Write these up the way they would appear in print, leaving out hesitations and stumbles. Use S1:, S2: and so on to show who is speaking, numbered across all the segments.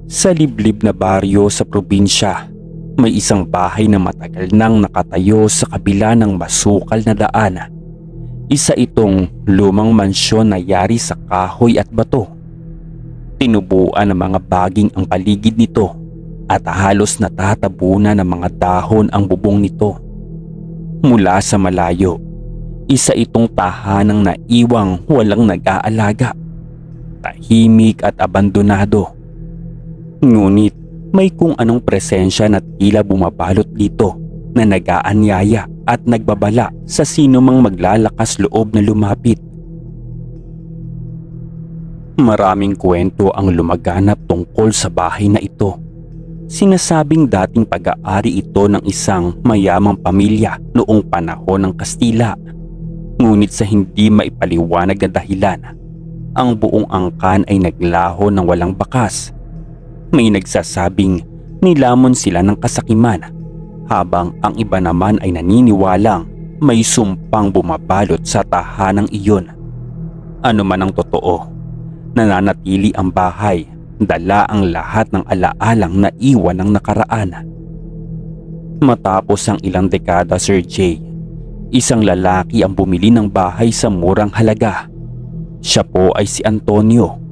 S1: Sa liblib na baryo sa probinsya, may isang bahay na matagal nang nakatayo sa kabila ng masukal na daan. Isa itong lumang mansyon na yari sa kahoy at bato. Tinubuan ng mga baging ang paligid nito at halos natatabunan ng mga dahon ang bubong nito. Mula sa malayo, isa itong tahanang naiwang walang nag-aalaga, tahimik at abandonado. Ngunit may kung anong presensya na tila bumabalot dito na nag-aanyaya at nagbabala sa sino mang maglalakas loob na lumapit. Maraming kwento ang lumaganap tungkol sa bahay na ito. Sinasabing dating pag-aari ito ng isang mayamang pamilya noong panahon ng Kastila. Ngunit sa hindi maipaliwanag na dahilan, ang buong angkan ay naglaho ng walang bakas. May nagsasabing nilamon sila ng kasakiman, habang ang iba naman ay naniniwalang may sumpang bumabalot sa tahanang iyon. Ano man ang totoo, nananatili ang bahay, dala ang lahat ng alaalang naiwan ng nakaraan. Matapos ang ilang dekada, Sir Jay, isang lalaki ang bumili ng bahay sa murang halaga. Siya po ay si Antonio,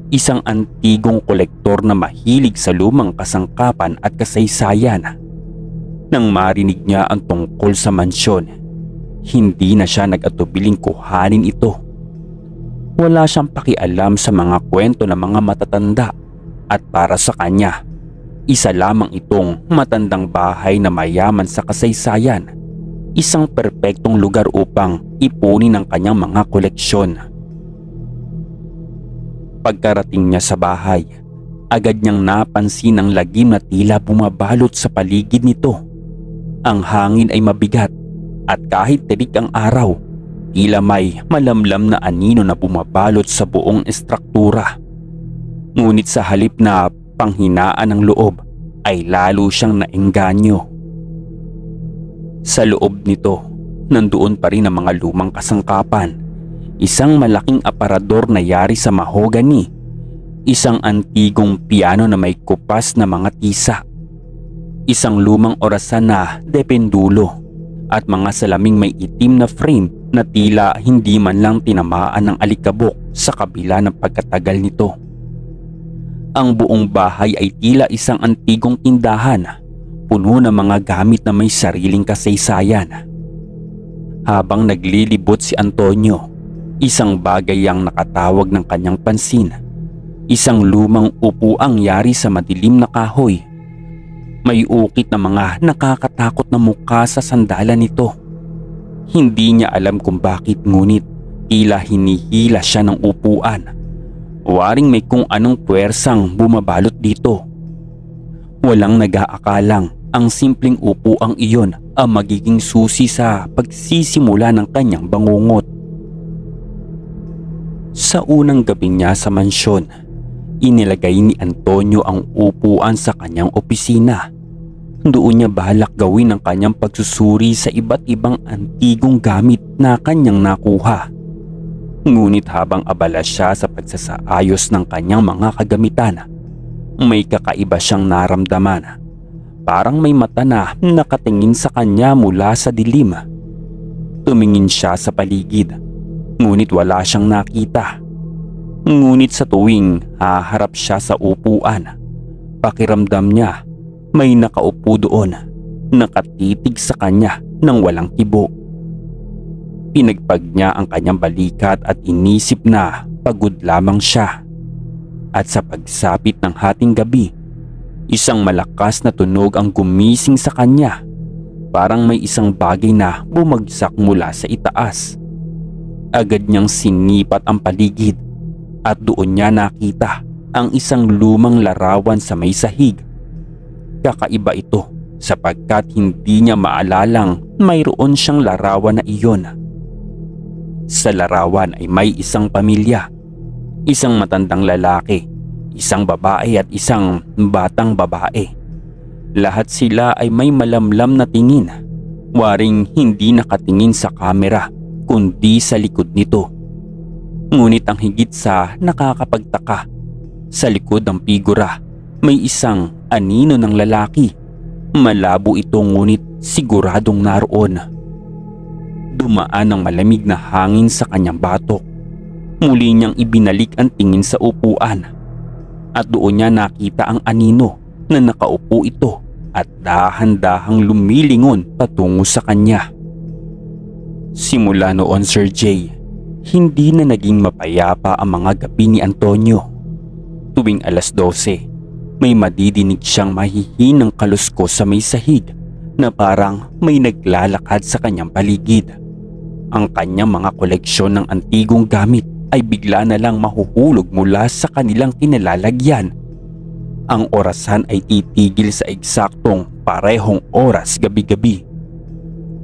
S1: isang antigong kolektor na mahilig sa lumang kasangkapan at kasaysayan. Nang marinig niya ang tungkol sa mansyon, hindi na siya nag-atubiling kuhanin ito. Wala siyang pakialam sa mga kwento ng mga matatanda at para sa kanya, isa lamang itong matandang bahay na mayaman sa kasaysayan, isang perpektong lugar upang ipunin ang kanyang mga koleksyon. Pagkarating niya sa bahay, agad niyang napansin ang lagim na tila bumabalot sa paligid nito. Ang hangin ay mabigat at kahit tirik ang araw, tila may malamlam na anino na bumabalot sa buong estruktura. Ngunit sa halip na panghinaan ng loob, ay lalo siyang naengganyo. Sa loob nito, nandoon pa rin ang mga lumang kasangkapan. Isang malaking aparador na yari sa mahogani, isang antigong piano na may kupas na mga tisa, isang lumang orasan na dependulo, at mga salaming may itim na frame na tila hindi man lang tinamaan ng alikabok sa kabila ng pagkatagal nito. Ang buong bahay ay tila isang antigong tindahan, puno ng mga gamit na may sariling kasaysayan. Habang naglilibot si Antonio, isang bagay ang nakatawag ng kanyang pansin. Isang lumang upuang yari sa madilim na kahoy. May ukit na mga nakakatakot na mukha sa sandalan nito. Hindi niya alam kung bakit, ngunit tila hinihila siya ng upuan. Waring may kung anong puwersang bumabalot dito. Walang nag-aakalang ang simpleng upuang iyon ang magiging susi sa pagsisimula ng kanyang bangungot. Sa unang gabi niya sa mansyon, inilagay ni Antonio ang upuan sa kanyang opisina. Doon niya balak gawin ang kanyang pagsusuri sa iba't ibang antigong gamit na kanyang nakuha. Ngunit habang abala siya sa pagsasaayos ng kanyang mga kagamitan, may kakaiba siyang naramdaman. Parang may mata na nakatingin sa kanya mula sa dilim. Tumingin siya sa paligid, ngunit wala siyang nakita. Ngunit sa tuwing haharap siya sa upuan, pakiramdam niya may nakaupo doon, nakatitig sa kanya ng walang kibo. Pinagpag niya ang kanyang balikat at inisip na pagod lamang siya. At sa pagsapit ng hating gabi, isang malakas na tunog ang gumising sa kanya. Parang may isang bagay na bumagsak mula sa itaas. Agad niyang sinipat ang paligid at doon niya nakita ang isang lumang larawan sa may sahig. Kakaiba ito sapagkat hindi niya maalalang mayroon siyang larawan na iyon. Sa larawan ay may isang pamilya, isang matandang lalaki, isang babae at isang batang babae. Lahat sila ay may malamlam na tingin, waring hindi nakatingin sa kamera kundi sa likod nito. Ngunit ang higit sa nakakapagtaka, sa likod ng figura, may isang anino ng lalaki. Malabo ito ngunit siguradong naroon. Dumaan ang malamig na hangin sa kanyang batok. Muli niyang ibinalik ang tingin sa upuan at doon niya nakita ang anino na nakaupo ito at dahan-dahang lumilingon patungo sa kanya. Simula noon, Sir Jay, hindi na naging mapayapa ang mga gabi ni Antonio. Tuwing 12:00, may madidinig siyang mahihinang kaluskos sa may sahig na parang may naglalakad sa kanyang paligid. Ang kanyang mga koleksyon ng antigong gamit ay bigla na lang mahuhulog mula sa kanilang kinalalagyan. Ang orasan ay titigil sa eksaktong parehong oras gabi-gabi.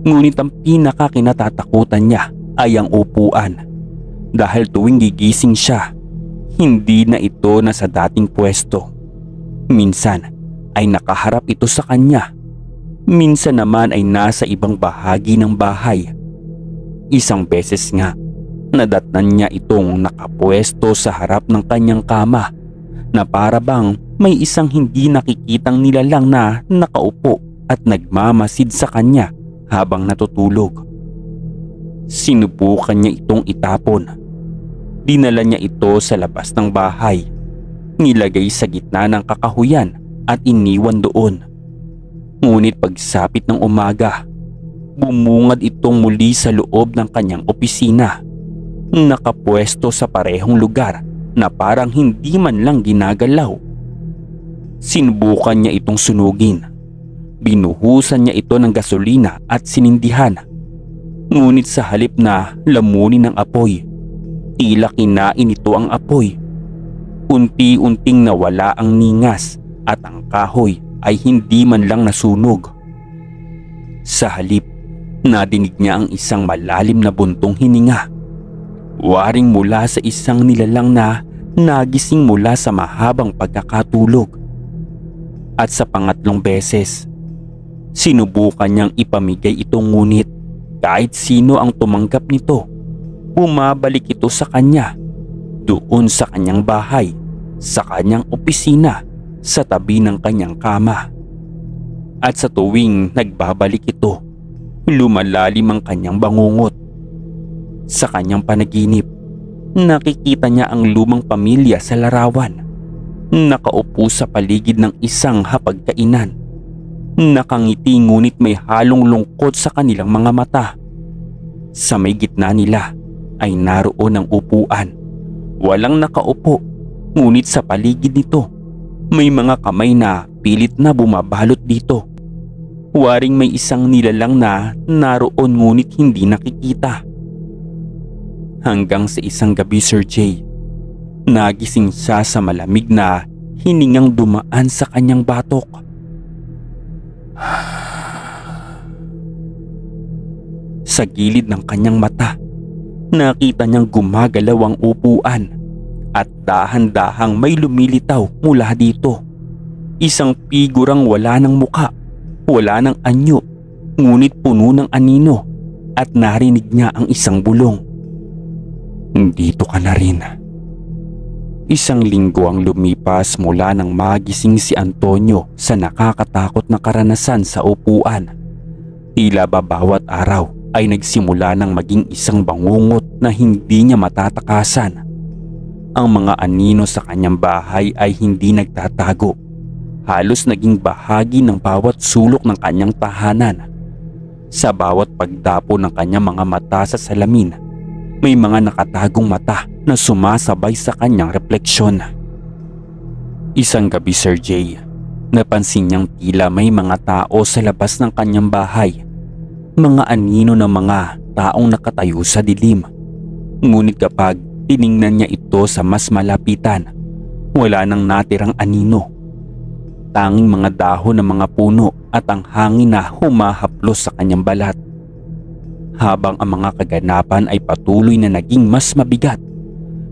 S1: Ngunit ang pinakakinatatakutan niya ay ang upuan. Dahil tuwing gigising siya, hindi na ito nasa dating pwesto. Minsan ay nakaharap ito sa kanya. Minsan naman ay nasa ibang bahagi ng bahay. Isang beses nga, nadatnan niya itong nakapwesto sa harap ng kanyang kama na para bang may isang hindi nakikitang nilalang na nakaupo at nagmamasid sa kanya habang natutulog. Sinubukan niya itong itapon. Dinala niya ito sa labas ng bahay. Nilagay sa gitna ng kakahuyan at iniwan doon. Ngunit pagsapit ng umaga, bumungad itong muli sa loob ng kanyang opisina. Nakapwesto sa parehong lugar na parang hindi man lang ginagalaw. Sinubukan niya itong sunugin. Binuhusan niya ito ng gasolina at sinindihan. Ngunit sa halip na lamunin ng apoy, tila kinain ito ang apoy. Unti-unting nawala ang ningas at ang kahoy ay hindi man lang nasunog. Sa halip, nadinig niya ang isang malalim na buntong hininga. Waring mula sa isang nilalang na nagising mula sa mahabang pagkakatulog. At sa pangatlong beses, sinubukan niyang ipamigay ito ngunit kahit sino ang tumanggap nito, bumabalik ito sa kanya, doon sa kanyang bahay, sa kanyang opisina, sa tabi ng kanyang kama. At sa tuwing nagbabalik ito, lumalalim ang kanyang bangungot. Sa kanyang panaginip, nakikita niya ang lumang pamilya sa larawan. Nakaupo sa paligid ng isang hapagkainan. Nakangiti ngunit may halong lungkot sa kanilang mga mata. Sa may gitna nila ay naroon ang upuan. Walang nakaupo, ngunit sa paligid nito may mga kamay na pilit na bumabalot dito. Waring may isang nilalang na naroon ngunit hindi nakikita. Hanggang sa isang gabi, Sir Jay, nagising siya sa malamig na hiningang dumaan sa kanyang batok. Sa gilid ng kanyang mata, nakita niyang gumagalaw ang upuan at dahan-dahang may lumilitaw mula dito. Isang figurang wala ng muka, wala ng anyo, ngunit puno ng anino at narinig niya ang isang bulong. "Dito ka na rin." Isang linggo ang lumipas mula nang magising si Antonio sa nakakatakot na karanasan sa upuan. Tila ba bawat araw ay nagsimula ng maging isang bangungot na hindi niya matatakasan. Ang mga anino sa kanyang bahay ay hindi nagtatago. Halos naging bahagi ng bawat sulok ng kanyang tahanan. Sa bawat pagdapo ng kanyang mga mata sa salamin, may mga nakatagong mata na sumasabay sa kanyang refleksyon. Isang gabi, Sir Jay, napansin niyang tila may mga tao sa labas ng kanyang bahay. Mga anino ng mga taong nakatayo sa dilim. Ngunit kapag tiningnan niya ito sa mas malapitan, wala nang natirang anino. Tanging mga dahon ng mga puno at ang hangin na humahaplos sa kanyang balat. Habang ang mga kaganapan ay patuloy na naging mas mabigat,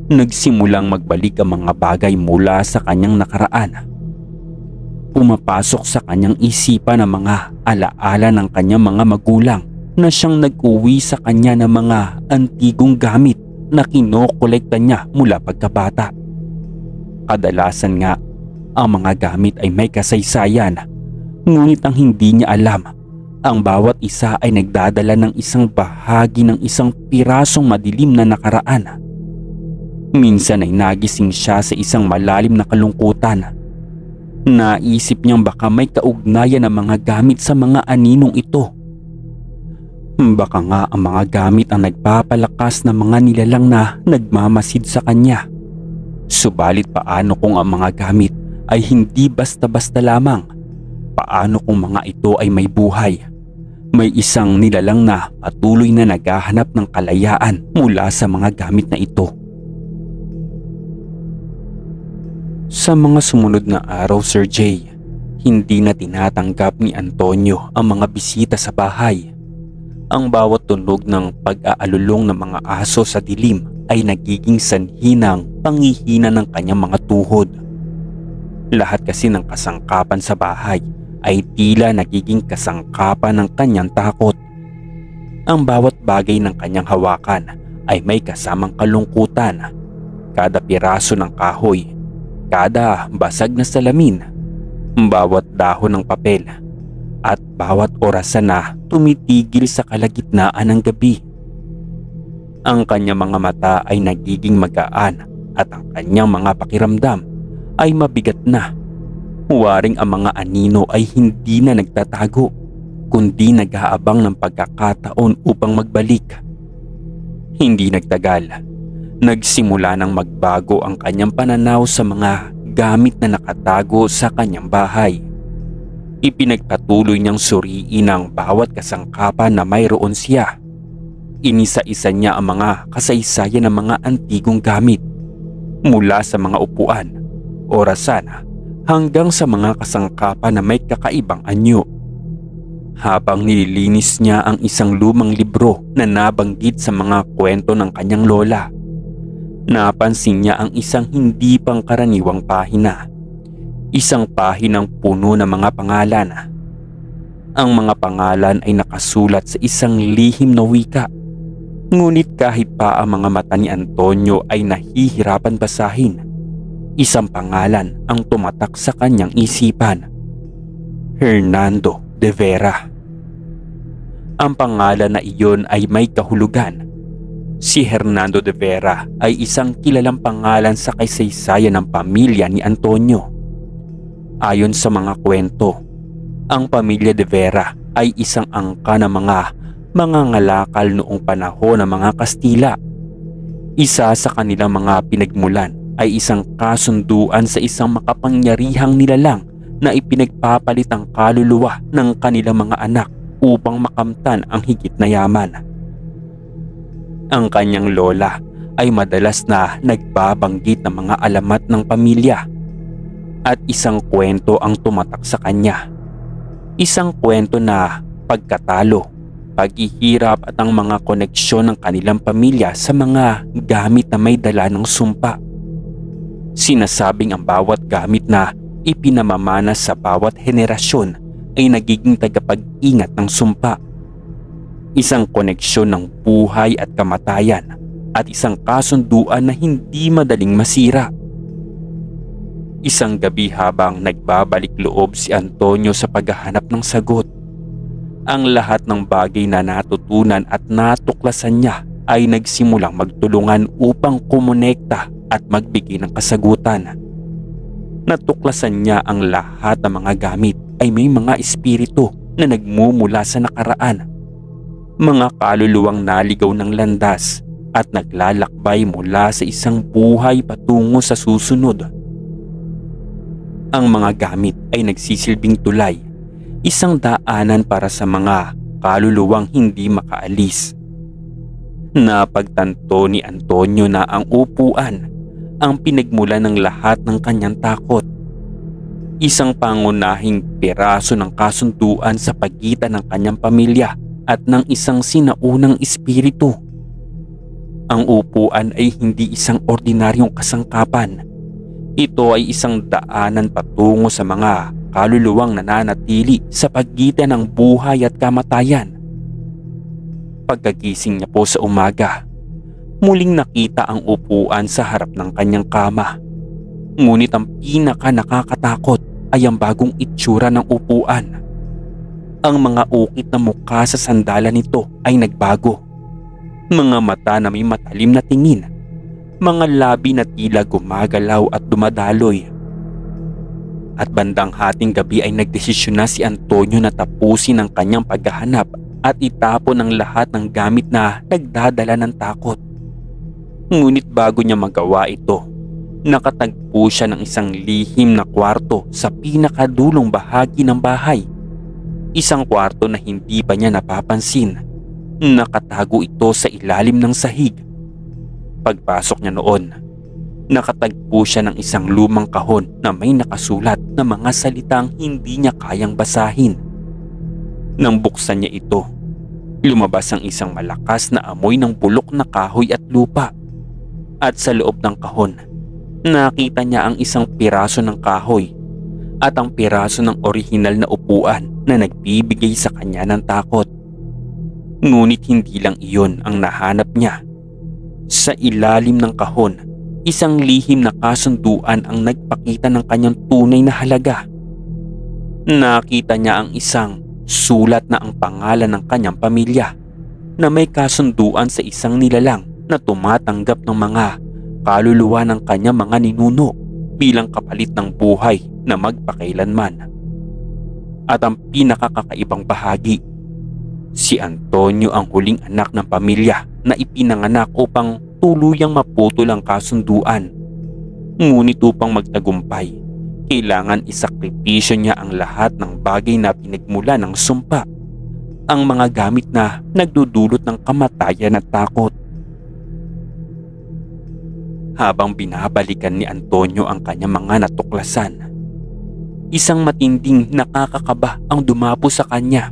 S1: nagsimulang magbalik ang mga bagay mula sa kanyang nakaraan. Pumapasok sa kanyang isipan ang mga alaala ng kanyang mga magulang na siyang nag-uwi sa kanya ng mga antigong gamit na kinokolekta niya mula pagkabata. Kadalasan nga, Ang mga gamit ay may kasaysayan, ngunit ang hindi niya alam, ang bawat isa ay nagdadala ng isang bahagi ng isang pirasong madilim na nakaraan. Minsan ay nagising siya sa isang malalim na kalungkutan. Naisip niyang baka may kaugnayan ang mga gamit sa mga aninong ito. Baka nga ang mga gamit ang nagpapalakas ng mga nilalang na nagmamasid sa kanya. Subalit paano kung ang mga gamit ay hindi basta-basta lamang? Paano kung mga ito ay may buhay? May isang nilalang na patuloy na naghahanap ng kalayaan mula sa mga gamit na ito. Sa mga sumunod na araw, Sir Jay, hindi na tinatanggap ni Antonio ang mga bisita sa bahay. Ang bawat tunog ng pag-aalulong ng mga aso sa dilim ay nagiging sanhi ng panghihina ng kanyang mga tuhod. Lahat kasi ng kasangkapan sa bahay ay tila nagiging kasangkapan ng kanyang takot. Ang bawat bagay ng kanyang hawakan ay may kasamang kalungkutan. Kada piraso ng kahoy, kada basag na salamin, bawat dahon ng papel, at bawat orasan na tumitigil sa kalagitnaan ng gabi. Ang kanyang mga mata ay nagiging magaan at ang kanyang mga pakiramdam ay mabigat na. Huwaring ang mga anino ay hindi na nagtatago, kundi nag-aabang ng pagkakataon upang magbalik. Hindi nagtagal, nagsimula nang magbago ang kanyang pananaw sa mga gamit na nakatago sa kanyang bahay. Ipinagpatuloy niyang suriin ang bawat kasangkapan na mayroon siya. Inisa-isa niya ang mga kasaysayan ng mga antigong gamit, mula sa mga upuan, orasan, hanggang sa mga kasangkapan na may kakaibang anyo. Habang nililinis niya ang isang lumang libro na nabanggit sa mga kwento ng kanyang lola, napansin niya ang isang hindi pangkaraniwang pahina. Isang pahinang puno ng mga pangalan. Ang mga pangalan ay nakasulat sa isang lihim na wika. Ngunit kahit pa ang mga mata ni Antonio ay nahihirapan basahin, isang pangalan ang tumatak sa kanyang isipan: Hernando de Vera. Ang pangalan na iyon ay may kahulugan. Si Hernando de Vera ay isang kilalang pangalan sa kasaysayan ng pamilya ni Antonio. Ayon sa mga kwento, ang pamilya de Vera ay isang angka ng mga mangangalakal noong panahon ng mga Kastila. Isa sa kanilang mga pinagmulan ay isang kasunduan sa isang makapangyarihang nilalang na ipinagpapalit ang kaluluwa ng kanilang mga anak upang makamtan ang higit na yaman. Ang kanyang lola ay madalas na nagbabanggit ng mga alamat ng pamilya, at isang kwento ang tumatak sa kanya. Isang kwento na pagkatalo, paghihirap at ang mga koneksyon ng kanilang pamilya sa mga gamit na may dala ng sumpa. Sinasabing ang bawat gamit na ipinamamana sa bawat henerasyon ay nagiging tagapag-ingat ng sumpa. Isang koneksyon ng buhay at kamatayan, at isang kasunduan na hindi madaling masira. Isang gabi habang nagbabalik loob si Antonio sa paghahanap ng sagot, ang lahat ng bagay na natutunan at natuklasan niya ay nagsimulang magtulungan upang kumonekta at magbigay ng kasagutan. Natuklasan niya ang lahat ng mga gamit ay may mga espiritu na nagmumula sa nakaraan, mga kaluluwang naligaw ng landas at naglalakbay mula sa isang buhay patungo sa susunod. Ang mga gamit ay nagsisilbing tulay, isang daanan para sa mga kaluluwang hindi makaalis. Napagtanto ni Antonio na ang upuan ang pinagmulan ng lahat ng kanyang takot. Isang pangunahing piraso ng kasunduan sa pagitan ng kanyang pamilya at ng isang sinaunang espiritu. Ang upuan ay hindi isang ordinaryong kasangkapan. Ito ay isang daanan patungo sa mga kaluluwang nananatili sa pagitan ng buhay at kamatayan. Pagkagising niya po sa umaga, muling nakita ang upuan sa harap ng kanyang kama. Ngunit ang pinaka nakakatakot ay ang bagong itsura ng upuan. Ang mga ukit na mukha sa sandalan nito ay nagbago. Mga mata na may matalim na tingin, mga labi na tila gumagalaw at dumadaloy. At bandang hating gabi ay nagdesisyon na si Antonio na tapusin ang kanyang paghahanap at itapon ang lahat ng gamit na nagdadala ng takot. Ngunit bago niya magawa ito, nakatagpo siya ng isang lihim na kwarto sa pinakadulong bahagi ng bahay. Isang kwarto na hindi pa niya napapansin. Nakatago ito sa ilalim ng sahig. Pagpasok niya noon, nakatagpo siya ng isang lumang kahon na may nakasulat na mga salitang hindi niya kayang basahin. Nang buksan niya ito, lumabas ang isang malakas na amoy ng bulok na kahoy at lupa. At sa loob ng kahon, nakita niya ang isang piraso ng kahoy at ang piraso ng orihinal na upuan na nagbibigay sa kanya ng takot. Ngunit hindi lang iyon ang nahanap niya. Sa ilalim ng kahon, isang lihim na kasunduan ang nagpakita ng kanyang tunay na halaga. Nakita niya ang isang sulat na ang pangalan ng kanyang pamilya na may kasunduan sa isang nilalang na tumatanggap ng mga kaluluwa ng kanyang mga ninuno bilang kapalit ng buhay na magpakailanman. At ang pinakakakaibang bahagi, si Antonio ang huling anak ng pamilya na ipinanganak upang tuluyang maputol ang kasunduan. Ngunit upang magtagumpay, kailangan isakripisyo niya ang lahat ng bagay na pinagmula ng sumpa, ang mga gamit na nagdudulot ng kamatayan at takot. Habang binabalikan ni Antonio ang kanyang mga natuklasan, isang matinding nakakakaba ang dumapo sa kanya.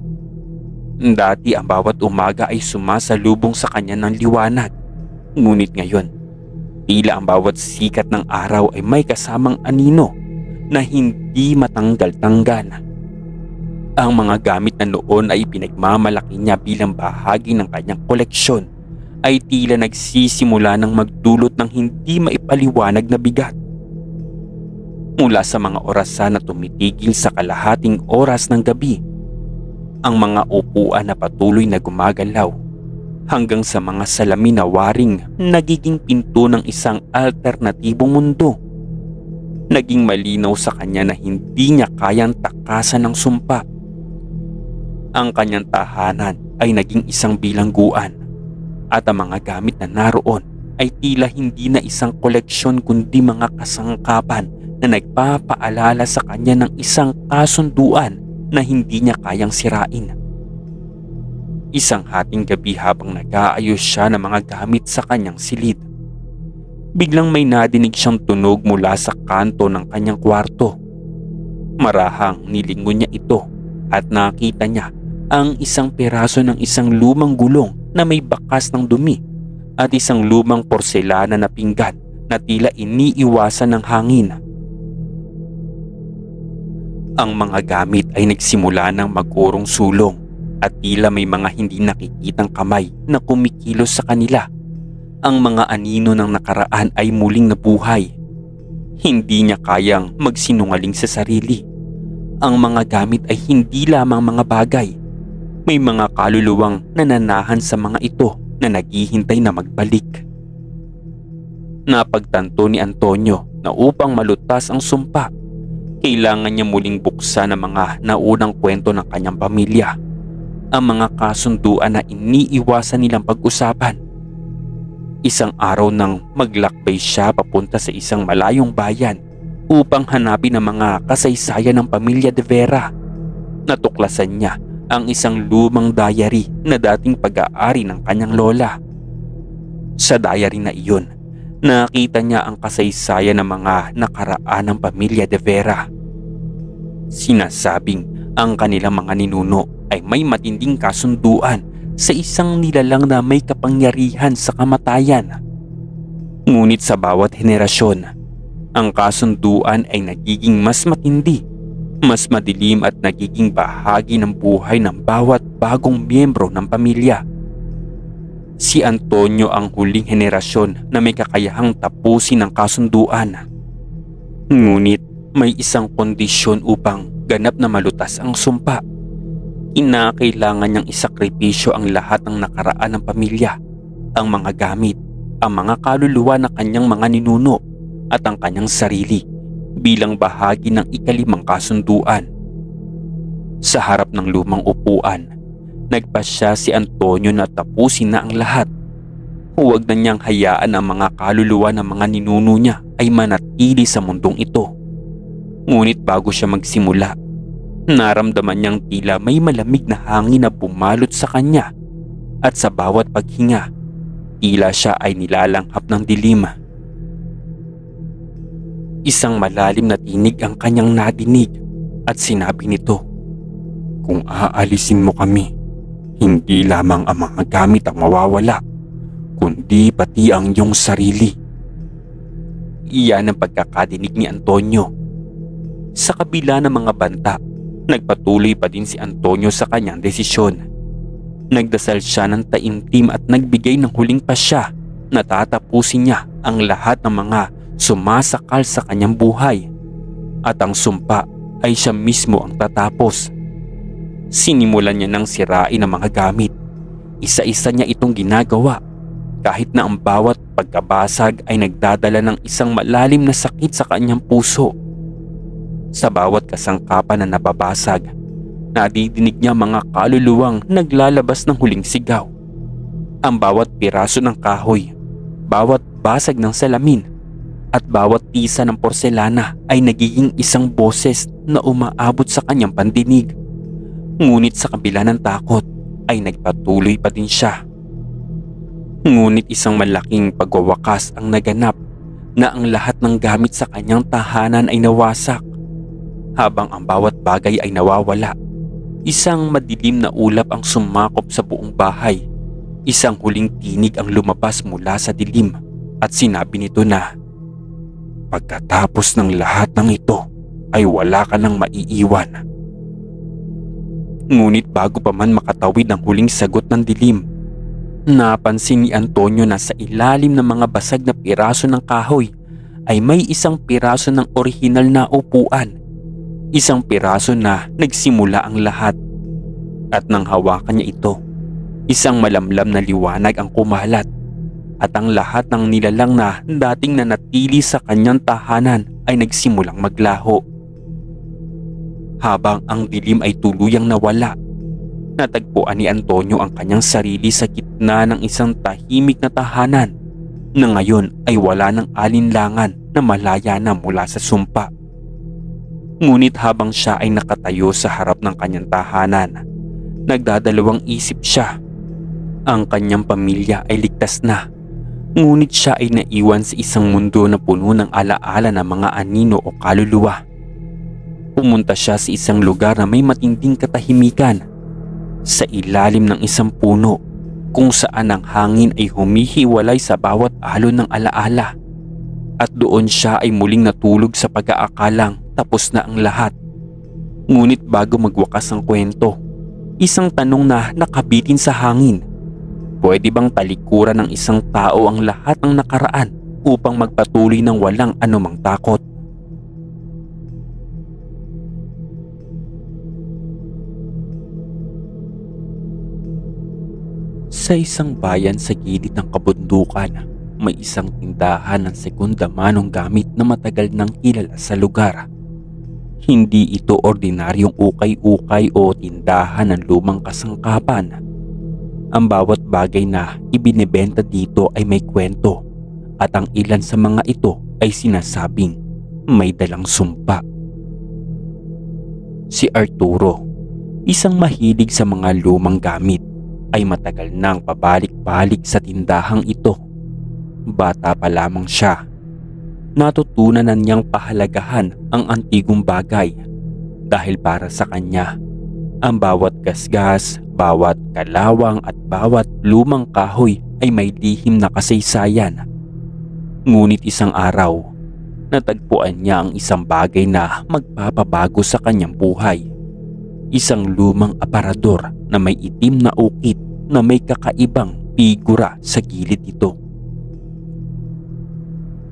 S1: Dati ang bawat umaga ay sumasalubong sa kanya ng liwanag. Ngunit ngayon, tila ang bawat sikat ng araw ay may kasamang anino na hindi matanggal-tanggal. Ang mga gamit na noon ay pinagmamalaki niya bilang bahagi ng kanyang koleksyon ay tila nagsisimula ng magdulot ng hindi maipaliwanag na bigat. Mula sa mga orasan na tumitigil sa kalahating oras ng gabi, ang mga upuan na patuloy na gumagalaw, hanggang sa mga salamin na waring nagiging pinto ng isang alternatibong mundo. Naging malinaw sa kanya na hindi niya kayang takasan ng sumpa. Ang kanyang tahanan ay naging isang bilangguan at ang mga gamit na naroon ay tila hindi na isang koleksyon kundi mga kasangkapan na nagpapaalala sa kanya ng isang kasunduan na hindi niya kayang sirain. Isang hating gabi habang nag-aayos siya ng mga gamit sa kanyang silid, biglang may nadinig siyang tunog mula sa kanto ng kanyang kwarto. Marahang nilingon niya ito at nakita niya ang isang piraso ng isang lumang gulong na may bakas ng dumi at isang lumang porselana na pinggan na tila iniiwasan ng hangin. Ang mga gamit ay nagsimula ng mag-urong sulong at tila may mga hindi nakikitang kamay na kumikilos sa kanila. Ang mga anino ng nakaraan ay muling nabuhay. Hindi niya kayang magsinungaling sa sarili. Ang mga gamit ay hindi lamang mga bagay. May mga kaluluwang nananahan sa mga ito na naghihintay na magbalik. Napagtanto ni Antonio na upang malutas ang sumpa, kailangan niya muling buksan ang mga naunang kwento ng kanyang pamilya, ang mga kasunduan na iniiwasan nilang pag-usapan. Isang araw nang maglakbay siya papunta sa isang malayong bayan upang hanapin ang mga kasaysayan ng pamilya De Vera, natuklasan niya ang isang lumang diary na dating pag-aari ng kanyang lola. Sa diary na iyon, nakita niya ang kasaysayan ng mga nakaraan ng pamilya De Vera. Sinasabing ang kanilang mga ninuno ay may matinding kasunduan sa isang nilalang na may kapangyarihan sa kamatayan. Ngunit sa bawat henerasyon, ang kasunduan ay nagiging mas matindi, mas madilim at nagiging bahagi ng buhay ng bawat bagong miyembro ng pamilya. Si Antonio ang huling henerasyon na may kakayahang tapusin ang kasunduan. Ngunit may isang kondisyon upang ganap na malutas ang sumpa. Kinakailangan niyang isakripisyo ang lahat ng nakaraan ng pamilya, ang mga gamit, ang mga kaluluwa ng kanyang mga ninuno at ang kanyang sarili bilang bahagi ng ikalimang kasunduan. Sa harap ng lumang upuan, nagpasya si Antonio na tapusin na ang lahat. Huwag na niyang hayaan ang mga kaluluwa ng mga ninuno niya ay manatili sa mundong ito. Ngunit bago siya magsimula, naramdaman niyang tila may malamig na hangin na bumalot sa kanya at sa bawat paghinga, tila siya ay nilalanghap ng dilim. Isang malalim na tinig ang kanyang nadinig at sinabi nito, "Kung aalisin mo kami, hindi lamang ang mga gamit ang mawawala, kundi pati ang iyong sarili." Iyan ang pagkakadinig ni Antonio. Sa kabila ng mga banta, nagpatuloy pa din si Antonio sa kanyang desisyon. Nagdasal siya ng taimtim at nagbigay ng huling pasya na tatapusin niya ang lahat ng mga sumasakal sa kanyang buhay. At ang sumpa ay siya mismo ang tatapos. Sinimulan niya ng sirain ang mga gamit. Isa-isa niya itong ginagawa, kahit na ang bawat pagkabasag ay nagdadala ng isang malalim na sakit sa kanyang puso. Sa bawat kasangkapan na nababasag, nadidinig niya mga kaluluwang naglalabas ng huling sigaw. Ang bawat piraso ng kahoy, bawat basag ng salamin, at bawat tisa ng porselana ay nagiging isang boses na umaabot sa kanyang pandinig. Ngunit sa kabila ng takot ay nagpatuloy pa din siya. Ngunit isang malaking pagwawakas ang naganap na ang lahat ng gamit sa kanyang tahanan ay nawasak. Habang ang bawat bagay ay nawawala, isang madilim na ulap ang sumakop sa buong bahay. Isang huling tinig ang lumabas mula sa dilim at sinabi nito na, "Pagkatapos ng lahat ng ito ay wala ka nang maiiwan." Ngunit bago pa man makatawid ang huling sagot ng dilim, napansin ni Antonio na sa ilalim ng mga basag na piraso ng kahoy ay may isang piraso ng orihinal na upuan. Isang piraso na nagsimula ang lahat. At nang hawakan niya ito, isang malamlam na liwanag ang kumalat at ang lahat ng nilalang na dating nanatili sa kanyang tahanan ay nagsimulang maglaho. Habang ang dilim ay tuluyang nawala, natagpuan ni Antonio ang kanyang sarili sa gitna ng isang tahimik na tahanan na ngayon ay wala ng alinlangan na malaya na mula sa sumpa. Ngunit habang siya ay nakatayo sa harap ng kanyang tahanan, nagdadalawang isip siya. Ang kanyang pamilya ay ligtas na, ngunit siya ay naiwan sa isang mundo na puno ng alaala ng mga anino o kaluluwa. Pumunta siya sa isang lugar na may matinding katahimikan, sa ilalim ng isang puno kung saan ang hangin ay humihiwalay sa bawat alon ng alaala. At doon siya ay muling natulog sa pag-aakalang tapos na ang lahat. Ngunit bago magwakas ang kwento, isang tanong na nakabitin sa hangin. Pwede bang talikuran ng isang tao ang lahat ng nakaraan upang magpatuloy ng walang anumang takot? Sa isang bayan sa gilid ng kabundukan, may isang tindahan ng segunda manong gamit na matagal nang kilala sa lugar. Hindi ito ordinaryong ukay-ukay o tindahan ng lumang kasangkapan. Ang bawat bagay na ibinebenta dito ay may kwento at ang ilan sa mga ito ay sinasabing may dalang sumpa. Si Arturo, isang mahilig sa mga lumang gamit, ay matagal nang pabalik-balik sa tindahang ito. Bata pa lamang siya, natutunan na niyang pahalagahan ang antigong bagay dahil para sa kanya, ang bawat gasgas, bawat kalawang at bawat lumang kahoy ay may lihim na kasaysayan. Ngunit isang araw, natagpuan niya ang isang bagay na magpapabago sa kanyang buhay. Isang lumang aparador na may itim na ukit na may kakaibang figura sa gilid nito.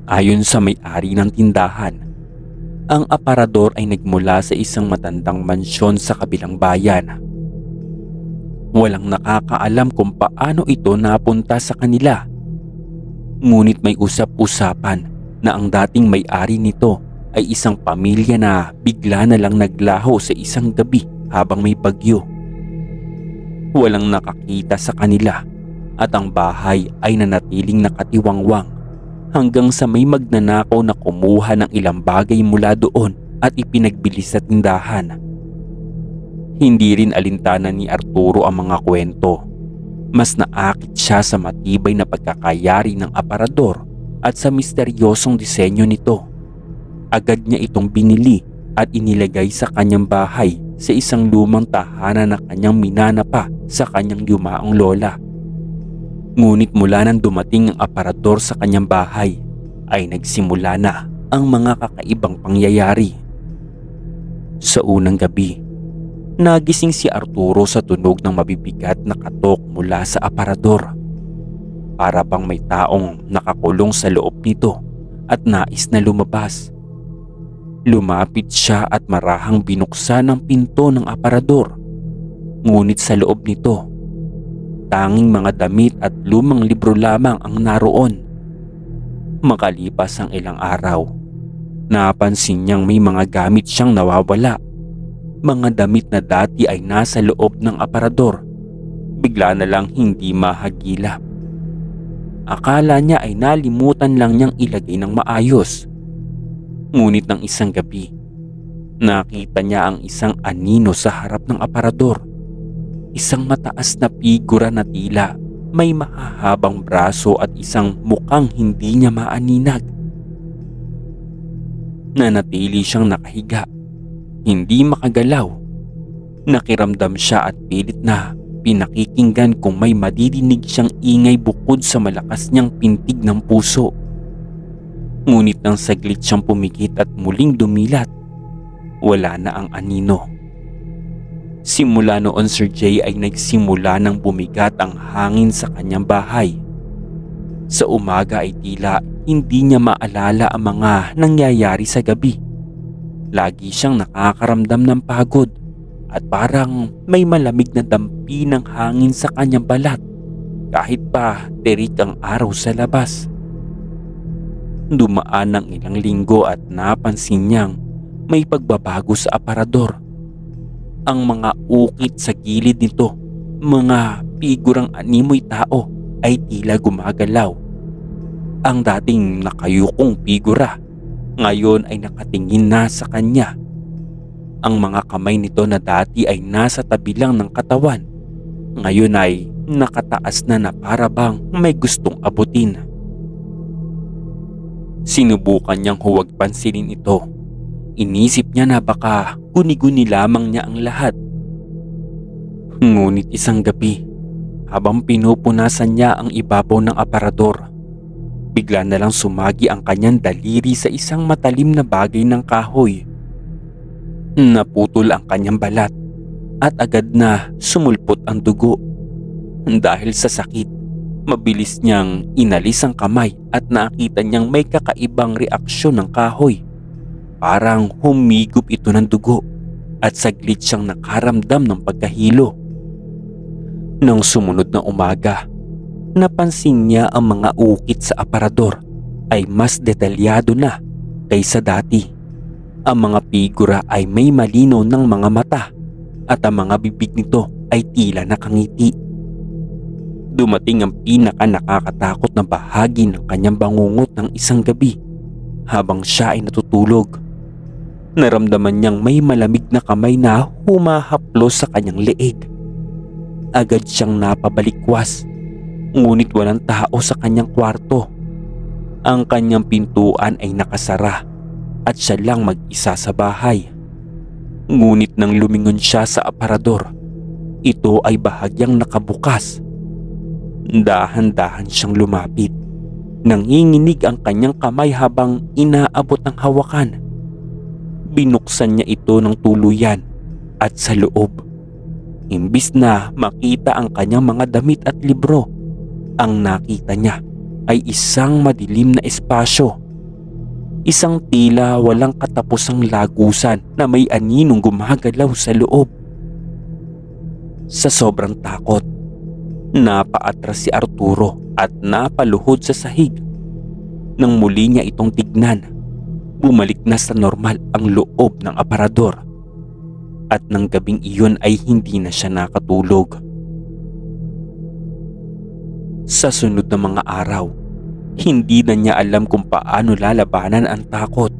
S1: Ayon sa may-ari ng tindahan, Ang aparador ay nagmula sa isang matandang mansyon sa kabilang bayan. Walang nakakaalam kung paano ito napunta sa kanila. Ngunit may usap-usapan na ang dating may-ari nito ay isang pamilya na bigla na lang naglaho sa isang gabi habang may bagyo. Walang nakakita sa kanila at ang bahay ay nanatiling nakatiwangwang hanggang sa may magnanakaw na kumuha ng ilang bagay mula doon at ipinagbili sa tindahan. Hindi rin alintana ni Arturo ang mga kwento. Mas naakit siya sa matibay na pagkakayari ng aparador at sa misteryosong disenyo nito. Agad niya itong binili at inilagay sa kanyang bahay sa isang lumang tahanan na kanyang minana pa sa kanyang yumaong lola. Ngunit mula nang dumating ang aparador sa kanyang bahay ay nagsimula na ang mga kakaibang pangyayari. Sa unang gabi, nagising si Arturo sa tunog ng mabibigat na katok mula sa aparador. Para bang may taong nakakulong sa loob nito at nais na lumabas. Lumapit siya at marahang binuksan ang pinto ng aparador. Ngunit sa loob nito, tanging mga damit at lumang libro lamang ang naroon. Makalipas ang ilang araw, napansin niyang may mga gamit siyang nawawala. Mga damit na dati ay nasa loob ng aparador, bigla na lang hindi mahagilap. Akala niya ay nalimutan lang niyang ilagay ng maayos. Ngunit ng isang gabi, nakita niya ang isang anino sa harap ng aparador. Isang mataas na figura na tila may mahahabang braso at isang mukhang hindi niya maaninag. Nanatili siyang nakahiga, hindi makagalaw. Nakiramdam siya at pilit na pinakikinggan kung may madidinig siyang ingay bukod sa malakas niyang pintig ng puso. Ngunit nang saglit siyang pumikit at muling dumilat, wala na ang anino. Simula noon, Sir Jay, ay nagsimula ng bumigat ang hangin sa kanyang bahay. Sa umaga ay tila hindi niya maalala ang mga nangyayari sa gabi. Lagi siyang nakakaramdam ng pagod at parang may malamig na dampi ng hangin sa kanyang balat kahit pa terik ang araw sa labas. Dumaan ng ilang linggo at napansin niyang may pagbabago sa aparador. Ang mga ukit sa gilid nito, mga figurang animoy tao, ay tila gumagalaw. Ang dating nakayukong figura, ngayon ay nakatingin na sa kanya. Ang mga kamay nito na dati ay nasa tabi lang ng katawan, ngayon ay nakataas na para bang may gustong abutin. Sinubukan niyang huwag pansinin ito. Inisip niya na baka guni-guni lamang niya ang lahat. Ngunit isang gabi, habang pinupunasan niya ang ibabaw ng aparador, bigla na lang sumagi ang kanyang daliri sa isang matalim na bagay ng kahoy. Naputol ang kanyang balat at agad na sumulpot ang dugo. Dahil sa sakit, mabilis niyang inalis ang kamay at nakita niyang may kakaibang reaksyon ng kahoy. Parang humigop ito ng dugo at saglit siyang nakaramdam ng pagkahilo. Nang sumunod na umaga, napansin niya ang mga ukit sa aparador ay mas detalyado na kaysa dati. Ang mga figura ay may malinaw ng mga mata at ang mga bibig nito ay tila nakangiti. Dumating ang pinaka nakakatakot na bahagi ng kanyang bangungot ng isang gabi habang siya ay natutulog. Naramdaman niyang may malamig na kamay na humahaplos sa kanyang leeg. Agad siyang napabalikwas, ngunit walang tao sa kanyang kwarto. Ang kanyang pintuan ay nakasara at siya lang mag-isa sa bahay. Ngunit nang lumingon siya sa aparador, ito ay bahagyang nakabukas. Dahan-dahan siyang lumapit. Nanginginig ang kanyang kamay habang inaabot ang hawakan. Binuksan niya ito ng tuluyan at sa loob, imbis na makita ang kanyang mga damit at libro, ang nakita niya ay isang madilim na espasyo. Isang tila walang katapusang lagusan na may aninong gumagalaw sa loob. Sa sobrang takot, napaatras si Arturo at napaluhod sa sahig. Nang muli niya itong tignan, bumalik na sa normal ang loob ng aparador. At nang gabing iyon ay hindi na siya nakatulog. Sa sunod na mga araw, hindi na niya alam kung paano lalabanan ang takot.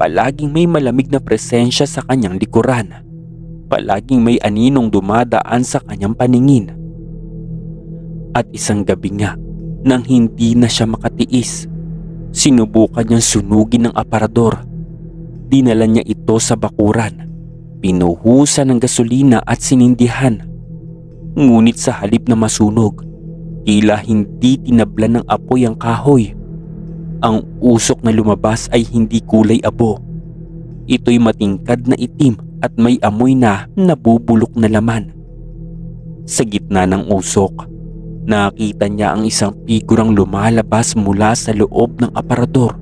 S1: Palaging may malamig na presensya sa kanyang likuran. Palaging may aninong dumadaan sa kanyang paningin. At isang gabi nga, nang hindi na siya makatiis, sinubukan niyang sunugin ng aparador. Dinala niya ito sa bakuran, pinuhusan ng gasolina at sinindihan. Ngunit sa halip na masunog, tila hindi tinablan ng apoy ang kahoy. Ang usok na lumabas ay hindi kulay abo. Ito'y matingkad na itim at may amoy na nabubulok na laman. Sa gitna ng usok, nakita niya ang isang figurang lumalabas mula sa loob ng aparador.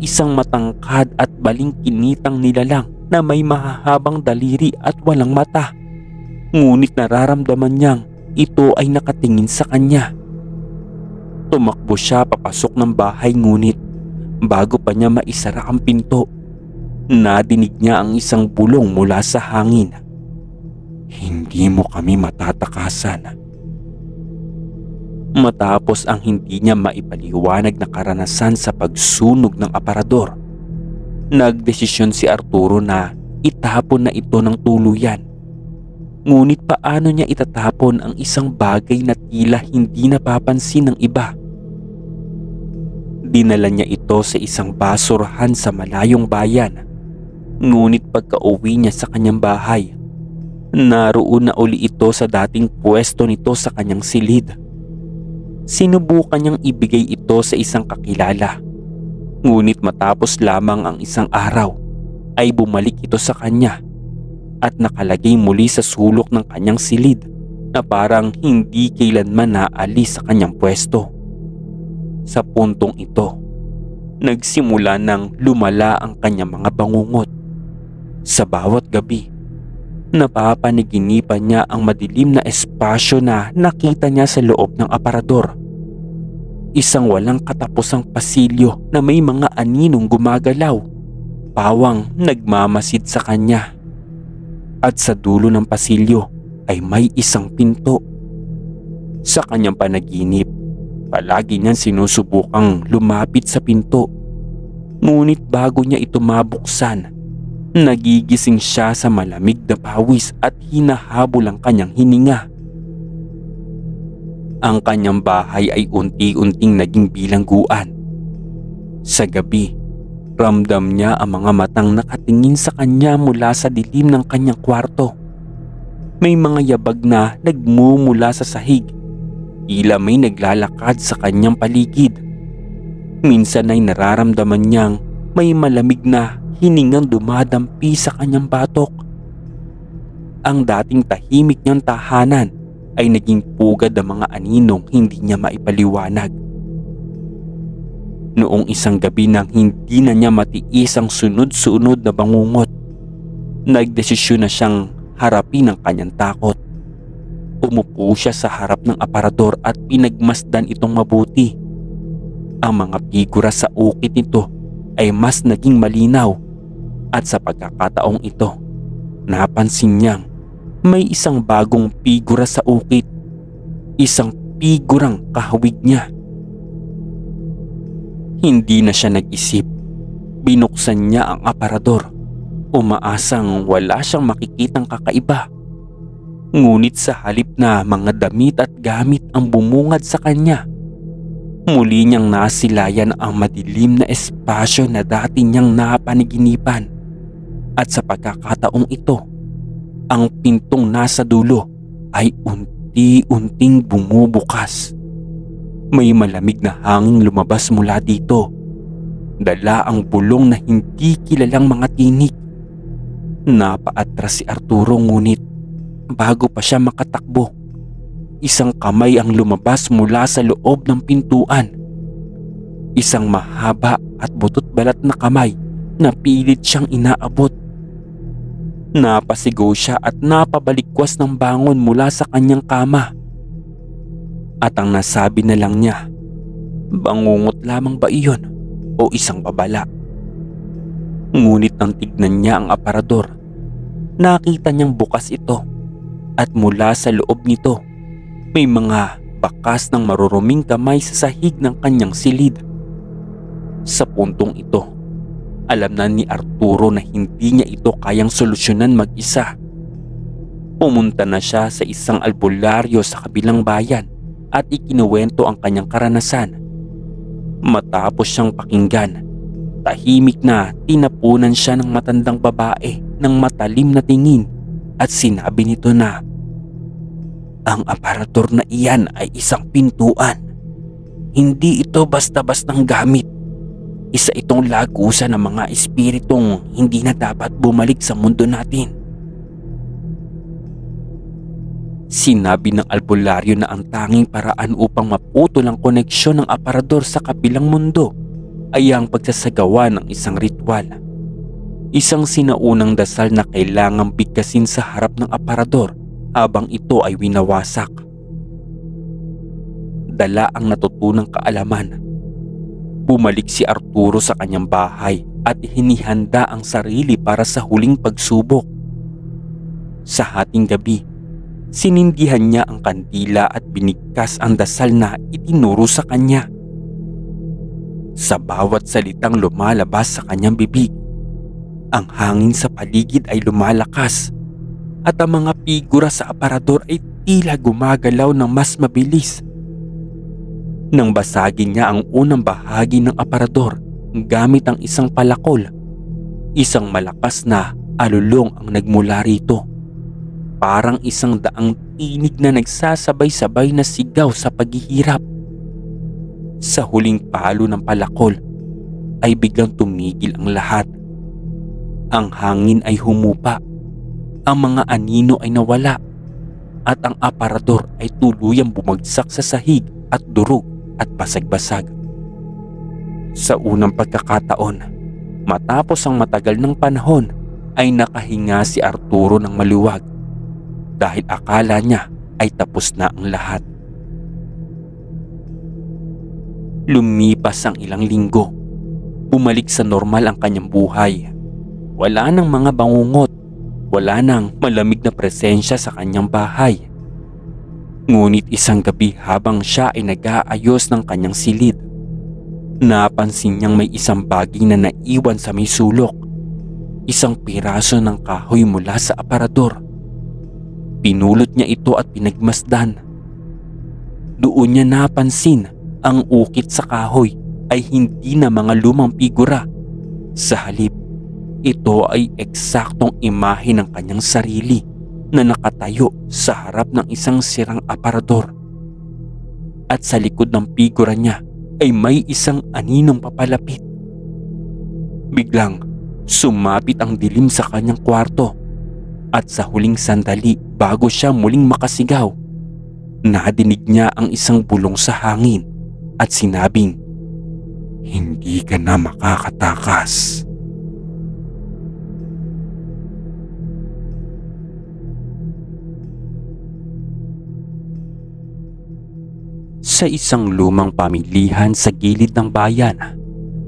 S1: Isang matangkad at balingkinitang nilalang na may mahahabang daliri at walang mata. Ngunit nararamdaman niyang ito ay nakatingin sa kanya. Tumakbo siya papasok ng bahay, ngunit bago pa niya maisara ang pinto, nadinig niya ang isang bulong mula sa hangin. "Hindi mo kami matatakasan." Matapos ang hindi niya maipaliwanag na karanasan sa pagsunog ng aparador, nagdesisyon si Arturo na itapon na ito ng tuluyan. Ngunit paano niya itatapon ang isang bagay na tila hindi napapansin ng iba? Dinala niya ito sa isang basurahan sa malayong bayan. Ngunit pagka-uwi niya sa kanyang bahay, naroon na uli ito sa dating pwesto nito sa kanyang silid. Sinubukan niyang ibigay ito sa isang kakilala. Ngunit matapos lamang ang isang araw, ay bumalik ito sa kanya at nakalagay muli sa sulok ng kanyang silid na parang hindi kailanman naalis sa kanyang pwesto. Sa puntong ito, nagsimula nang lumala ang kanyang mga bangungot. Sa bawat gabi, napapanaginipan niya ang madilim na espasyo na nakita niya sa loob ng aparador. Isang walang katapusang pasilyo na may mga aninong gumagalaw, pawang nagmamasid sa kanya. At sa dulo ng pasilyo ay may isang pinto. Sa kanyang panaginip, palagi niyang sinusubukang lumapit sa pinto. Ngunit bago niya ito mabuksan, nagigising siya sa malamig na pawis at hinahabol ang kanyang hininga. Ang kanyang bahay ay unti-unting naging bilangguan. Sa gabi, ramdam niya ang mga matang nakatingin sa kanya mula sa dilim ng kanyang kwarto. May mga yabag na nagmumula sa sahig. Tila may naglalakad sa kanyang paligid. Minsan ay nararamdaman niyang may malamig na hiningang dumadampi sa kanyang batok. Ang dating tahimik niyang tahanan ay naging pugad ng mga aninong hindi niya maipaliwanag. Noong isang gabi nang hindi na niya matiis ang sunod-sunod na bangungot, nagdesisyon na siyang harapin ang kanyang takot. Umupo siya sa harap ng aparador at pinagmasdan itong mabuti. Ang mga figura sa ukit nito ay mas naging malinaw, at sa pagkakataong ito, napansin niyang may isang bagong figura sa ukit. Isang figurang kahawig niya. Hindi na siya nag-isip. Binuksan niya ang aparador, umaasang wala siyang makikitang kakaiba. Ngunit sa halip na mga damit at gamit ang bumungad sa kanya, muli niyang nasilayan ang madilim na espasyo na dati niyang napanaginipan. At sa pagkakataong ito, ang pintong nasa dulo ay unti-unting bumubukas. May malamig na hangin lumabas mula dito. Dala ang bulong na hindi kilalang mga tinik. Napaatras si Arturo, ngunit bago pa siya makatakbo, isang kamay ang lumabas mula sa loob ng pintuan. Isang mahaba at butot balat na kamay na pilit siyang inaabot. Napasigaw siya at napabalikwas ng bangon mula sa kanyang kama. At ang nasabi na lang niya, bangungot lamang ba iyon o isang babala? Ngunit nang tignan niya ang aparador, nakita niyang bukas ito at mula sa loob nito may mga bakas ng maruruming kamay sa sahig ng kanyang silid. Sa puntong ito, alam na ni Arturo na hindi niya ito kayang solusyonan mag-isa. Pumunta na siya sa isang albularyo sa kabilang bayan at ikinuwento ang kanyang karanasan. Matapos siyang pakinggan, tahimik na tinapunan siya ng matandang babae ng matalim na tingin at sinabi nito na, ang aparador na iyan ay isang pintuan. Hindi ito basta-bastang gamit. Isa itong lagusan ng mga espiritong hindi na dapat bumalik sa mundo natin. Sinabi ng albularyo na ang tanging paraan upang maputol ang koneksyon ng aparador sa kabilang mundo ay ang pagsasagawa ng isang ritual. Isang sinaunang dasal na kailangang bigkasin sa harap ng aparador habang ito ay winawasak. Dala ang natutunang kaalaman. Bumalik si Arturo sa kanyang bahay at hinihanda ang sarili para sa huling pagsubok. Sa hating gabi, sinindihan niya ang kandila at binigkas ang dasal na itinuro sa kanya. Sa bawat salitang lumalabas sa kanyang bibig, ang hangin sa paligid ay lumalakas at ang mga figura sa aparador ay tila gumagalaw ng mas mabilis. Nang basagin niya ang unang bahagi ng aparador gamit ang isang palakol, isang malakas na alulong ang nagmula rito. Parang isang daang tinig na nagsasabay-sabay na sigaw sa paghihirap. Sa huling palo ng palakol ay biglang tumigil ang lahat. Ang hangin ay humupa, ang mga anino ay nawala, at ang aparador ay tuluyang bumagsak sa sahig at durog at basag-basag. Sa unang pagkakataon, matapos ang matagal ng panahon, ay nakahinga si Arturo ng maluwag dahil akala niya ay tapos na ang lahat. Lumipas ang ilang linggo. Bumalik sa normal ang kanyang buhay. Wala nang mga bangungot. Wala nang malamig na presensya sa kanyang bahay. Ngunit isang gabi habang siya ay nag-aayos ng kanyang silid, napansin niyang may isang baging na naiwan sa may sulok. Isang piraso ng kahoy mula sa aparador. Pinulot niya ito at pinagmasdan. Doon niya napansin ang ukit sa kahoy ay hindi na mga lumang figura. Sa halip, ito ay eksaktong imahe ng kanyang sarili na nakatayo sa harap ng isang sirang aparador. At sa likod ng figura niya ay may isang aninong papalapit. Biglang sumapit ang dilim sa kanyang kwarto at sa huling sandali bago siya muling makasigaw, nadinig niya ang isang bulong sa hangin at sinabing, "Hindi ka na makakatakas." Sa isang lumang pamilihan sa gilid ng bayan,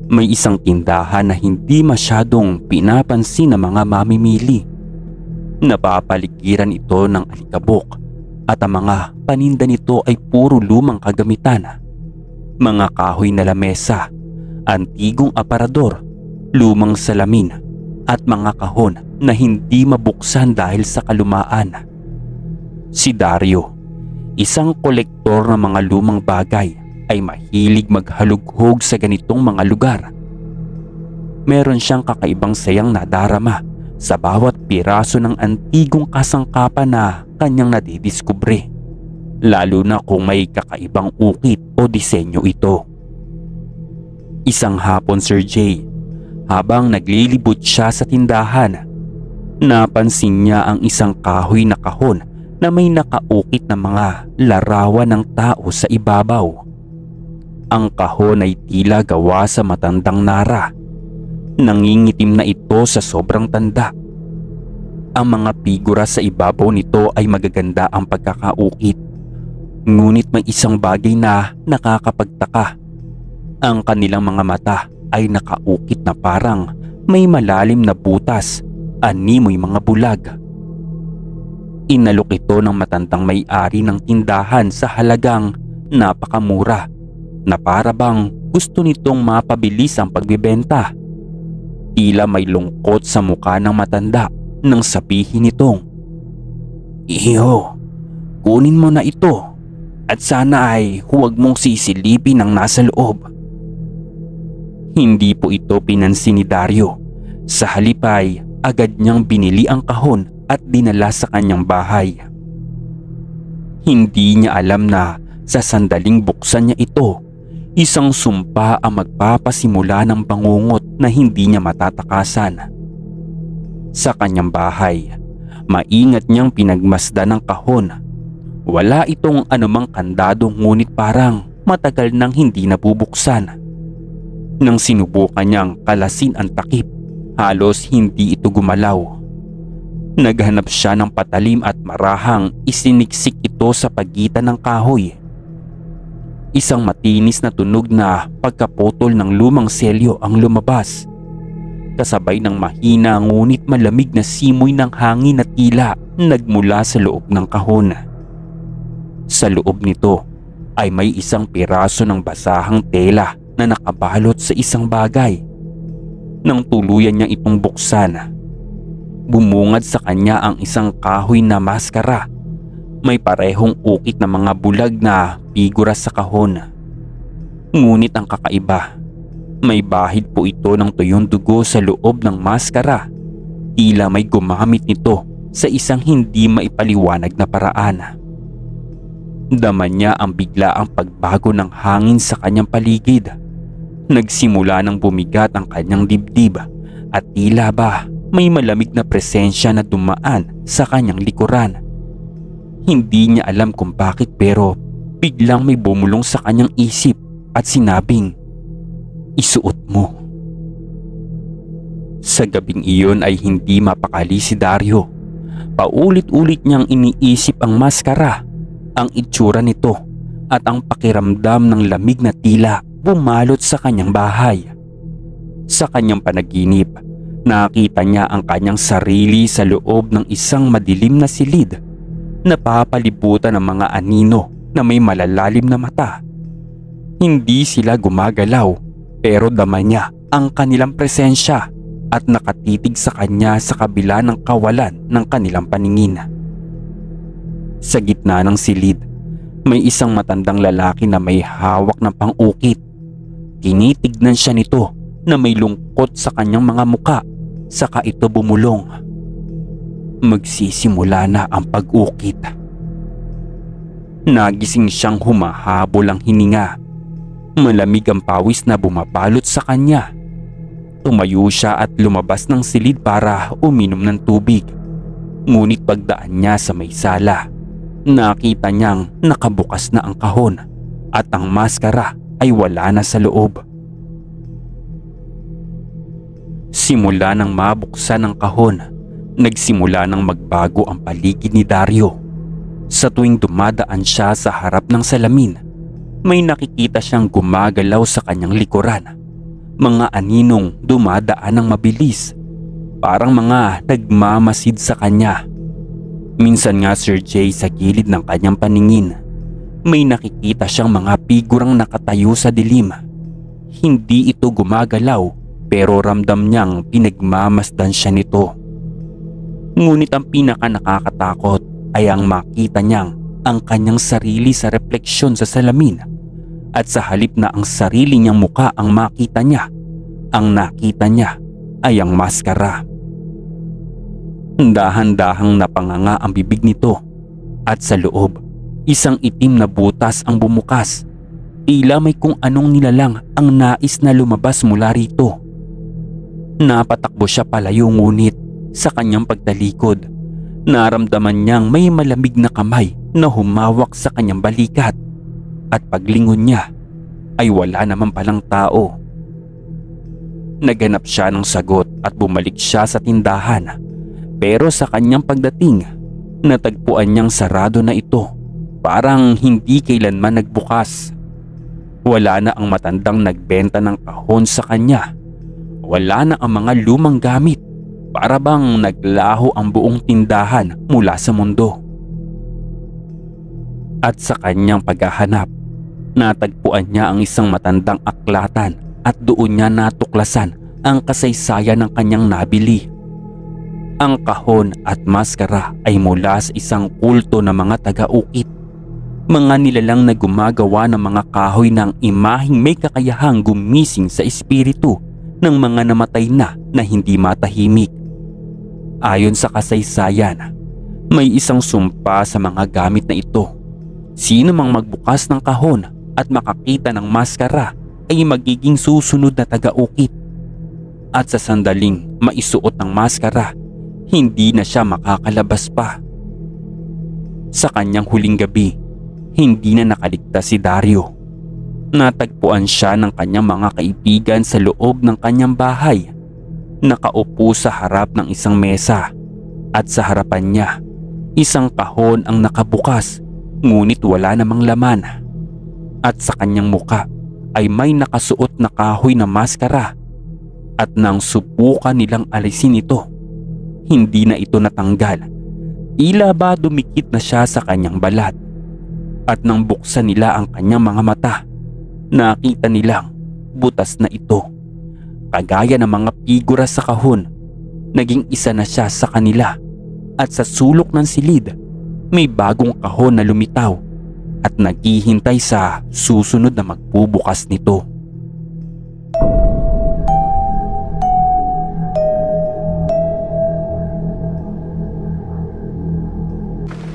S1: may isang tindahan na hindi masyadong pinapansin ng mga mamimili. Napapaligiran ito ng alikabok at ang mga paninda nito ay puro lumang kagamitan. Mga kahoy na lamesa, antigong aparador, lumang salamin at mga kahon na hindi mabuksan dahil sa kalumaan. Si Dario, isang kolektor ng mga lumang bagay, ay mahilig maghalughog sa ganitong mga lugar. Meron siyang kakaibang sayang nadarama sa bawat piraso ng antigong kasangkapan na kanyang nadidiskubre, lalo na kung may kakaibang ukit o disenyo ito. Isang hapon, Sir Jay, habang naglilibot siya sa tindahan, napansin niya ang isang kahoy na kahon na may nakaukit na mga larawan ng tao sa ibabaw. Ang kahon ay tila gawa sa matandang nara. Nangingitim na ito sa sobrang tanda. Ang mga figura sa ibabaw nito ay magaganda ang pagkakaukit. Ngunit may isang bagay na nakakapagtaka. Ang kanilang mga mata ay nakaukit na parang may malalim na butas, animoy mga bulag. Inalok ito ng matandang may-ari ng tindahan sa halagang napakamura na para bang gusto nitong mapabilis ang pagbibenta. Tila may lungkot sa mukha ng matanda nang sabihin nitong, "Iho, kunin mo na ito at sana ay huwag mong sisilipin ang nasa loob." Hindi po ito pinansin ni Dario. Sa halip ay agad niyang binili ang kahon at dinala sa kanyang bahay. Hindi niya alam na sa sandaling buksan niya ito, isang sumpa ang magpapasimula ng bangungot na hindi niya matatakasan. Sa kanyang bahay, maingat niyang pinagmasdan ng kahon. Wala itong anumang kandado ngunit parang matagal nang hindi nabubuksan. Nang sinubukan niyang kalasin ang takip, halos hindi ito gumalaw. Naghanap siya ng patalim at marahang isiniksik ito sa pagitan ng kahoy. Isang matinis na tunog na pagkaputol ng lumang selyo ang lumabas. Kasabay ng mahina ngunit malamig na simoy ng hangin na tila nagmula sa loob ng kahon. Sa loob nito ay may isang piraso ng basahang tela na nakabalot sa isang bagay. Nang tuluyan niyang itong buksan, bumungad sa kanya ang isang kahoy na maskara. May parehong ukit na mga bulag na figura sa kahon. Ngunit ang kakaiba, may bahid po ito ng tuyong dugo sa loob ng maskara. Tila may gumamit nito sa isang hindi maipaliwanag na paraan. Dama niya ang biglaang pagbago ng hangin sa kanyang paligid. Nagsimula ng bumigat ang kanyang dibdib at tila ba may malamig na presensya na dumaan sa kanyang likuran. Hindi niya alam kung bakit pero biglang may bumulong sa kanyang isip at sinabing, "Isuot mo." Sa gabing iyon ay hindi mapakali si Dario. Paulit-ulit niyang iniisip ang maskara, ang itsura nito at ang pakiramdam ng lamig na tila bumalot sa kanyang bahay. Sa kanyang panaginip, nakita niya ang kanyang sarili sa loob ng isang madilim na silid. Napapalibutan ng mga anino na may malalalim na mata. Hindi sila gumagalaw pero dama niya ang kanilang presensya at nakatitig sa kanya sa kabila ng kawalan ng kanilang paningin. Sa gitna ng silid, may isang matandang lalaki na may hawak ng pang-ukit. Tinitignan siya nito na may lungkot sa kanyang mga muka, saka ito bumulong. Magsisimula na ang pag-ukit. Nagising siyang humahabol ang hininga. Malamig ang pawis na bumabalot sa kanya. Tumayo siya at lumabas ng silid para uminom ng tubig. Ngunit pagdaan niya sa may sala, nakita niyang nakabukas na ang kahon at ang maskara ay wala na sa loob. Simula nang mabuksan ang kahon, nagsimula nang magbago ang paligid ni Dario. Sa tuwing dumadaan siya sa harap ng salamin, may nakikita siyang gumagalaw sa kanyang likuran. Mga aninong dumadaan ng mabilis, parang mga nagmamasid sa kanya. Minsan nga Sir Jay, sa gilid ng kanyang paningin, may nakikita siyang mga figurang nakatayo sa dilim. Hindi ito gumagalaw pero ramdam niyang pinagmamasdan siya nito. Ngunit ang pinaka nakakatakot ay ang makita niyang ang kanyang sarili sa refleksyon sa salamin, at sa halip na ang sarili niyang muka ang makita niya, ang nakita niya ay ang maskara. Dahan-dahang napanganga ang bibig nito at sa loob, isang itim na butas ang bumukas. Tila may kung anong nilalang ang nais na lumabas mula rito. Napatakbo siya palayo ngunit sa kanyang pagtalikod, naramdaman niyang may malamig na kamay na humawak sa kanyang balikat at paglingon niya, ay wala naman palang tao. Naganap siya ng sagot at bumalik siya sa tindahan. Pero sa kanyang pagdating, natagpuan niyang sarado na ito. Parang hindi kailanman nagbukas. Wala na ang matandang nagbenta ng kahon sa kanya. Wala na ang mga lumang gamit. Para bang naglaho ang buong tindahan mula sa mundo. At sa kanyang paghahanap, natagpuan niya ang isang matandang aklatan at doon niya natuklasan ang kasaysayan ng kanyang nabili. Ang kahon at maskara ay mula sa isang kulto ng mga taga-ukit. Mga nilalang na gumagawa ng mga kahoy ng imaheng may kakayahang gumising sa espiritu ng mga namatay na hindi matahimik. Ayon sa kasaysayan, may isang sumpa sa mga gamit na ito. Sino mang magbukas ng kahon at makakita ng maskara ay magiging susunod na taga-ukit. At sa sandaling maisuot ng maskara, hindi na siya makakalabas pa. Sa kanyang huling gabi, hindi na nakaligtas si Dario. Natagpuan siya ng kanyang mga kaibigan sa loob ng kanyang bahay. Nakaupo sa harap ng isang mesa at sa harapan niya, isang kahon ang nakabukas ngunit wala namang laman. At sa kanyang muka ay may nakasuot na kahoy na maskara at nang subukan nilang alisin ito, hindi na ito natanggal. Tila ba dumikit na siya sa kanyang balat. At nang buksan nila ang kanyang mga mata, nakita nilang butas na ito. Kagaya ng mga figura sa kahon, naging isa na siya sa kanila. At sa sulok ng silid, may bagong kahon na lumitaw at naghihintay sa susunod na magbubukas nito.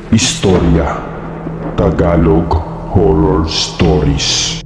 S2: Istorya Tagalog Horror Stories.